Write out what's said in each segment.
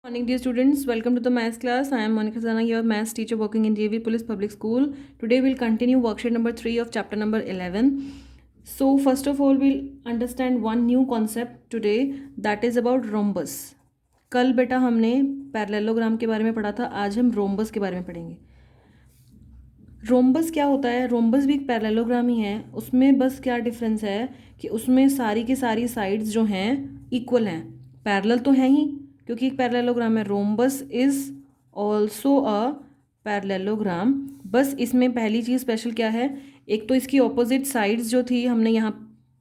Morning, dear students. Welcome to the maths class. I am Monica Sana, your maths teacher working in JV Police Public School. Today we'll continue worksheet number 3 of chapter number 11. So first of all, we'll understand one new concept today, that is about rhombus. कल बेटा हमने parallelogram के बारे में पढ़ा था, आज हम रोम्बस के बारे में पढ़ेंगे. रोम्बस क्या होता है? रोम्बस भी एक पैरेललोग्राम ही है. उसमें बस क्या डिफरेंस है कि उसमें सारी की सारी साइड्स जो हैं इक्वल हैं. पैरेलल तो हैं ही क्योंकि एक पैरेललोग्राम है. Rhombus is also a parallelogram. बस इसमें पहली चीज़ स्पेशल क्या है, एक तो इसकी ऑपोजिट साइड्स जो थी, हमने यहाँ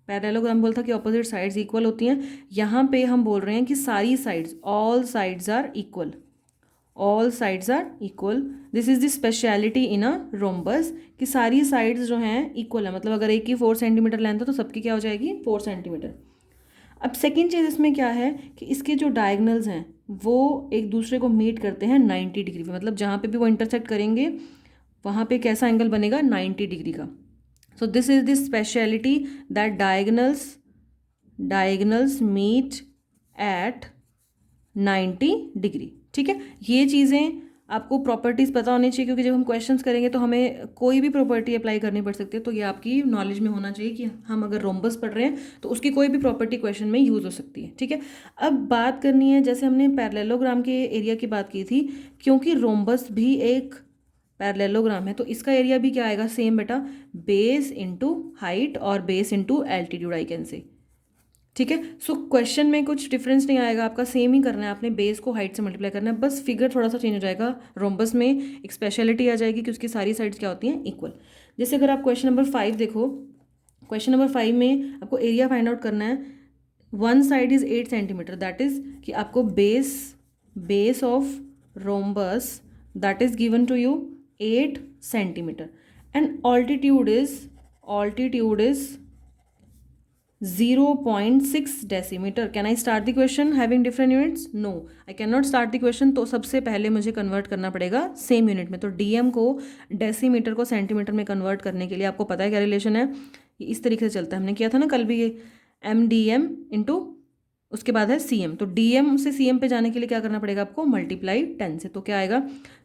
पैरेललोग्राम बोला था कि ऑपोजिट साइड्स इक्वल होती हैं. यहाँ पे हम बोल रहे हैं कि सारी sides, all sides are equal. All sides are equal. This is the speciality in a rhombus कि सारी साइड्स जो हैं इक्वल है. मतलब अगर एक की 4 सेंटीमीटर लेंथ है तो सबकी क्या हो जाएगी, 4 सेंटीमीटर. अब सेकेंड चीज़ इसमें क्या है कि इसके जो डायगनल्स हैं वो एक दूसरे को मीट करते हैं 90 डिग्री पे. मतलब जहाँ पे भी वो इंटरसेक्ट करेंगे वहाँ पे कैसा एंगल बनेगा, 90 डिग्री का. So this is the speciality that diagonals meet at 90 degree. ठीक है, ये चीज़ें आपको प्रॉपर्टीज़ पता होनी चाहिए क्योंकि जब हम क्वेश्चंस करेंगे तो हमें कोई भी प्रॉपर्टी अप्लाई करनी पड़ सकती है. तो ये आपकी नॉलेज में होना चाहिए कि हम अगर रोम्बस पढ़ रहे हैं तो उसकी कोई भी प्रॉपर्टी क्वेश्चन में यूज़ हो सकती है. ठीक है, अब बात करनी है, जैसे हमने पैरेललोग्राम के एरिया की बात की थी, क्योंकि रोम्बस भी एक पैरेललोग्राम है तो इसका एरिया भी क्या आएगा, सेम बेटा, बेस इंटू हाइट और base into altitude I can say. ठीक है, सो क्वेश्चन में कुछ डिफरेंस नहीं आएगा, आपका सेम ही करना है. आपने बेस को हाइट से मल्टीप्लाई करना है, बस फिगर थोड़ा सा चेंज हो जाएगा. रोम्बस में एक स्पेशलिटी आ जाएगी कि उसकी सारी साइड्स क्या होती हैं, इक्वल. जैसे अगर आप क्वेश्चन नंबर 5 देखो, क्वेश्चन नंबर 5 में आपको एरिया फाइंड आउट करना है. One side is 8 centimetre, that is कि आपको base of rhombus that is given to you 8 centimetre and altitude is 0.6 decimeter. Can I start the question having different units? No, I cannot start the question. तो सबसे पहले मुझे convert करना पड़ेगा same unit में. तो डीएम को decimetre को सेंटीमीटर में कन्वर्ट करने के लिए आपको पता है क्या रिलेशन है, ये इस तरीके से चलता है. हमने किया था ना कल भी, ये एम डी एम इंटू उसके बाद है सी एम. तो डी एम से सी एम पे जाने के लिए क्या करना पड़ेगा आपको, मल्टीप्लाई 10 से. तो क्या आएगा,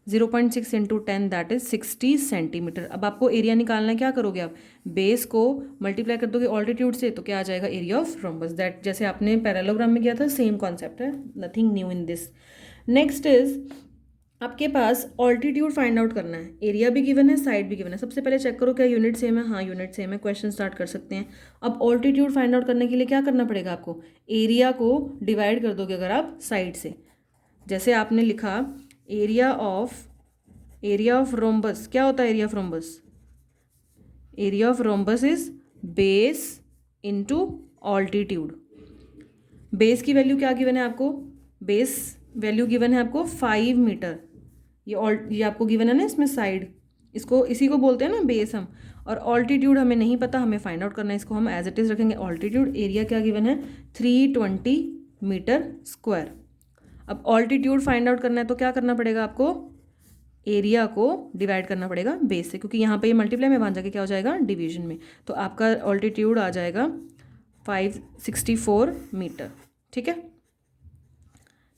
0.6 इंटू 10 दैट इज 60 सेंटीमीटर. अब आपको एरिया निकालना है, क्या करोगे आप, बेस को मल्टीप्लाई कर दोगे ऑल्टीट्यूड से तो क्या आ जाएगा, एरिया ऑफ रोम्बस. दैट जैसे आपने पैरेललोग्राम में किया था, सेम कॉन्सेप्ट है, nothing new in this. Next is आपके पास ऑल्टीट्यूड फाइंड आउट करना है. एरिया भी गिवन है, साइड भी गिवन है. सबसे पहले चेक करो क्या यूनिट सेम है. हाँ, यूनिट सेम है, क्वेश्चन स्टार्ट कर सकते हैं. अब ऑल्टीट्यूड फाइंड आउट करने के लिए क्या करना पड़ेगा आपको, एरिया को डिवाइड कर दोगे अगर आप साइड से. जैसे आपने लिखा एरिया ऑफ रोम्बस, क्या होता है area of rhombus, area of rhombus is base into altitude. Base की वैल्यू क्या गिवन है आपको, बेस वैल्यू गिवन है आपको 5 मीटर. ये आपको गिवन है ना इसमें साइड, इसको इसी को बोलते हैं ना बेस हम. और ऑल्टीट्यूड हमें नहीं पता, हमें फाइंड आउट करना है, इसको हम एज इट इज़ रखेंगे ऑल्टीट्यूड. एरिया क्या गिवन है, 320 मीटर स्क्वायर. अब ऑल्टीट्यूड फाइंड आउट करना है तो क्या करना पड़ेगा आपको, एरिया को डिवाइड करना पड़ेगा बेस से, क्योंकि यहाँ पे ये मल्टीप्लाई में बन जाके क्या हो जाएगा, डिवीजन में. तो आपका ऑल्टीट्यूड आ जाएगा 564 मीटर. ठीक है,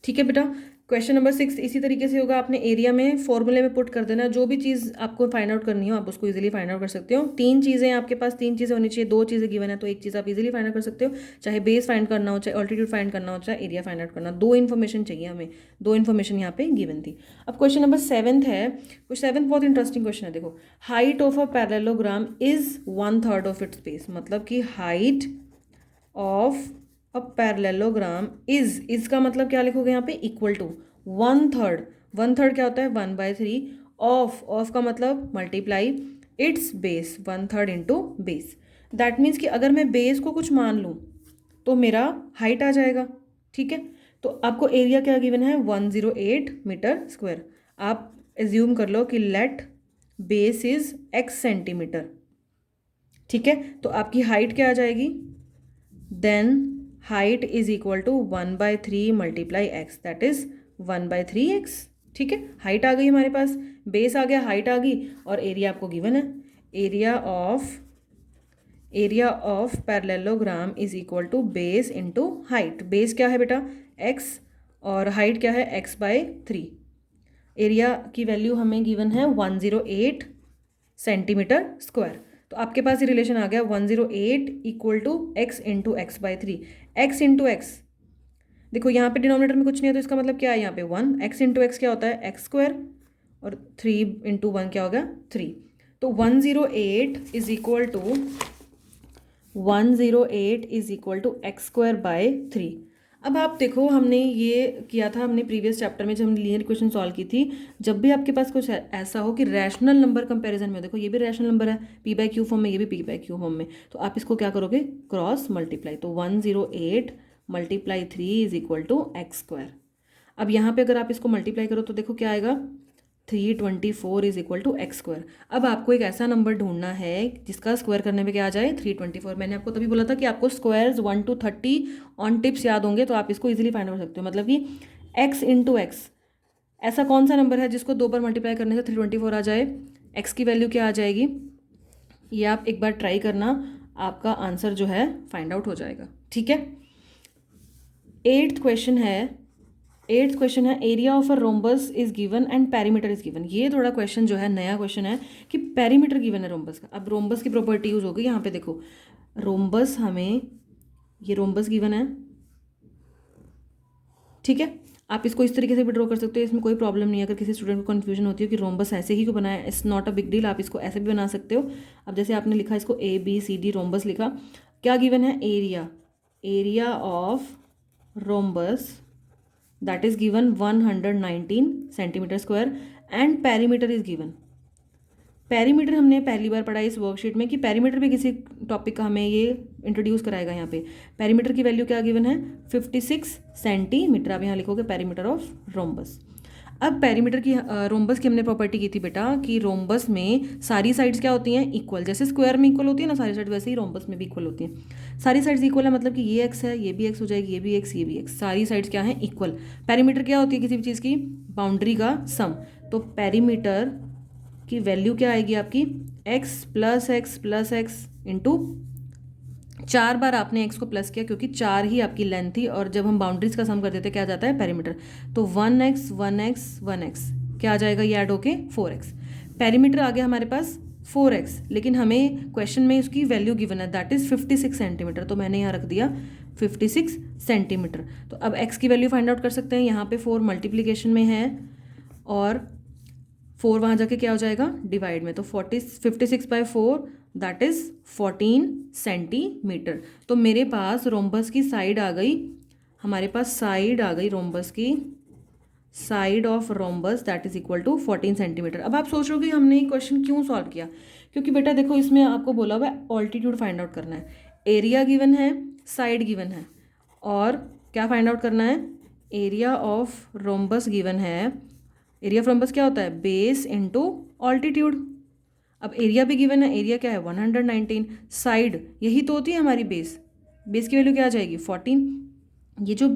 ठीक है बेटा. क्वेश्चन नंबर 6 इसी तरीके से होगा. आपने एरिया में फॉर्मूले में पुट कर देना, जो भी चीज़ आपको फाइंड आउट करनी हो आप उसको इजीली फाइंड आउट कर सकते हो. 3 चीज़ें आपके पास, 3 चीज़ें होनी चाहिए. 2 चीज़ें गिवन है तो एक चीज़ आप इजीली फाइंड आउट कर सकते हो, चाहे बेस फाइंड करना हो, चाहे ऑल्टीट्यूड फाइंड करना हो, चाहे एरिया फाइंड आउट करना. 2 इन्फॉर्मेशन चाहिए हमें, 2 इन्फॉर्मेशन यहाँ पे गिवन थी. अब क्वेश्चन नंबर 7 है. कुछ 7 बहुत इंटरेस्टिंग क्वेश्चन है. देखो, height of a parallelogram is 1/3 of its base. मतलब कि height of a parallelogram is का मतलब क्या लिखोगे यहाँ पे, इक्वल टू 1/3. 1/3 क्या होता है, 1/3 ऑफ का मतलब multiply it's base, 1/3 into base. That means कि अगर मैं बेस को कुछ मान लूँ तो मेरा हाइट आ जाएगा. ठीक है, तो आपको एरिया क्या गिवन है, 108 मीटर स्क्वायर. आप एज्यूम कर लो कि let base is x centimetre. ठीक है, तो आपकी हाइट क्या आ जाएगी, then height is equal to 1/3 multiply x, that is 1/3x. ठीक है, हाइट आ गई हमारे पास, बेस आ गया, हाइट आ गई और एरिया आपको गिवन है. Area of parallelogram is equal to base into height. Base क्या है बेटा, x और हाइट क्या है x/3। एरिया की वैल्यू हमें गिवन है 108 सेंटीमीटर स्क्वायर। तो आपके पास ये रिलेशन आ गया 108 equal to x into x/3। x into x, देखो यहाँ पे डिनोमिनेटर में कुछ नहीं है तो इसका मतलब क्या है, यहाँ पे 1, x इंटू एक्स क्या होता है x² और 3 इंटू 1 क्या होगा 3। तो 108 इज इक्वल टू 108 = x²/3। अब आप देखो हमने ये किया था, हमने प्रीवियस चैप्टर में जब हमने लीनियर इक्वेशन सॉल्व की थी, जब भी आपके पास कुछ ऐसा हो कि रैशनल नंबर कंपैरिजन में, देखो ये भी रैशनल नंबर है p/q फॉर्म में, ये भी p/q फॉर्म में, तो आप इसको क्या करोगे क्रॉस मल्टीप्लाई। तो 108 × 3 = x²। अब यहाँ पे अगर आप इसको मल्टीप्लाई करो तो देखो क्या आएगा 324 = x²। अब आपको एक ऐसा नंबर ढूंढना है जिसका स्क्वायर करने पे क्या आ जाए 324। मैंने आपको तभी बोला था कि आपको स्क्वायर्स 1 to 30 ऑन टिप्स याद होंगे तो आप इसको इजीली फाइंड आउट कर सकते हो। मतलब कि x इंटू एक्स, ऐसा कौन सा नंबर है जिसको 2 बार मल्टीप्लाई करने से 324 आ जाए, x की वैल्यू क्या आ जाएगी, ये आप एक बार ट्राई करना, आपका आंसर जो है फाइंड आउट हो जाएगा। ठीक है, एट्थ क्वेश्चन है area of a rhombus is given and perimeter is given. ये थोड़ा क्वेश्चन जो है नया क्वेश्चन है कि पेरीमीटर गिवन है रोम्बस का। अब रोम्बस की प्रॉपर्टी यूज होगी यहाँ पे, देखो रोम्बस हमें, ये रोम्बस गिवन है, ठीक है, आप इसको इस तरीके से भी ड्रॉ कर सकते हो, इसमें कोई प्रॉब्लम नहीं है। अगर किसी स्टूडेंट को कन्फ्यूजन होती है कि रोम्बस ऐसे ही क्यों बनाया, it's not a big deal, आप इसको ऐसे भी बना सकते हो। अब जैसे आपने लिखा इसको ABCD रोम्बस लिखा, क्या गिवन है area of rhombus that is given 119 centimetre square and perimeter is given. Perimeter हमने पहली बार पढ़ा इस वर्कशीट में कि पेरीमीटर भी किसी टॉपिक का हमें ये इंट्रोड्यूस कराएगा। यहाँ पे पेरीमीटर की वैल्यू क्या गिवन है 56 सेंटीमीटर। आप यहाँ लिखोगे पेरीमीटर ऑफ रोम्बस। अब पेरीमीटर की रोम्बस की हमने प्रॉपर्टी की थी बेटा कि रोम्बस में सारी साइड्स क्या होती हैं इक्वल, जैसे स्क्वायर में इक्वल होती है ना सारी साइड, वैसे ही रोम्बस में भी इक्वल होती हैं। सारी साइड्स इक्वल है मतलब कि ये एक्स है, ये भी एक्स हो जाएगी, ये भी एक्स, ये भी एक्स, सारी साइड्स क्या हैं इक्वल। पेरीमीटर क्या होती है किसी भी चीज़ की, बाउंड्री का सम। तो पेरीमीटर की वैल्यू क्या आएगी आपकी x + x इंटू 4 बार आपने x को प्लस किया क्योंकि 4 ही आपकी लेंथ थी, और जब हम बाउंड्रीज का सम कर देते क्या जाता है पेरीमीटर। तो 1x 1x 1x क्या आ जाएगा, ये ऐड होके 4x। पेरीमीटर आ गया हमारे पास 4x, लेकिन हमें क्वेश्चन में उसकी वैल्यू गिवन है दैट इज 56 सेंटीमीटर, तो मैंने यहाँ रख दिया 56 सेंटीमीटर। तो अब x की वैल्यू फाइंड आउट कर सकते हैं, यहाँ पे 4 मल्टीप्लीकेशन में है और 4 वहाँ जाके क्या हो जाएगा डिवाइड में, तो 56/4 दैट इज 14 सेंटीमीटर। तो मेरे पास रोम्बस की साइड आ गई, हमारे पास साइड आ गई रोम्बस की, side of rhombus that is equal to 14 centimetre. अब आप सोच रहे हो कि हमने ये क्वेश्चन क्यों सॉल्व किया, क्योंकि बेटा देखो इसमें आपको बोला हुआ है ऑल्टीट्यूड फाइंड आउट करना है, एरिया गिवन है, साइड गिवन है, और क्या फाइंड आउट करना है एरिया ऑफ रोम्बस गिवन है। एरिया ऑफ रोम्बस क्या होता है बेस इंटू ऑल्टीट्यूड। अब एरिया भी गिवन है, एरिया क्या है 119, साइड यही तो होती है हमारी बेस, बेस की वैल्यू क्या आ जाएगी 14। ये जो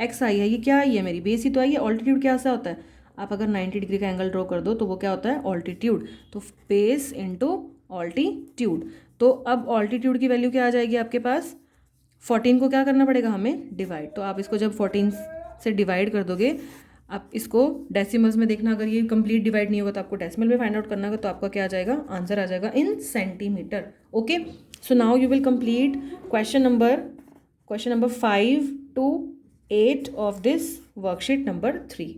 एक्स आई है ये क्या आई है मेरी बेस ही तो आई है। ऑल्टीट्यूड क्या सा होता है, आप अगर 90 डिग्री का एंगल ड्रॉ कर दो तो वो क्या होता है ऑल्टीट्यूड, तो बेस इंटू ऑल्टीट्यूड। तो अब ऑल्टीट्यूड की वैल्यू क्या आ जाएगी आपके पास 14 को क्या करना पड़ेगा हमें डिवाइड। तो आप इसको जब 14 से डिवाइड कर दोगे, आप इसको डेसिमल्स में देखना, अगर ये कंप्लीट डिवाइड नहीं होगा तो आपको डेसिमल में फाइंड आउट करना होगा, तो आपका क्या आ जाएगा आंसर आ जाएगा इन centimetre. Okay, so now you will complete question number 5 to 8 of this worksheet number 3।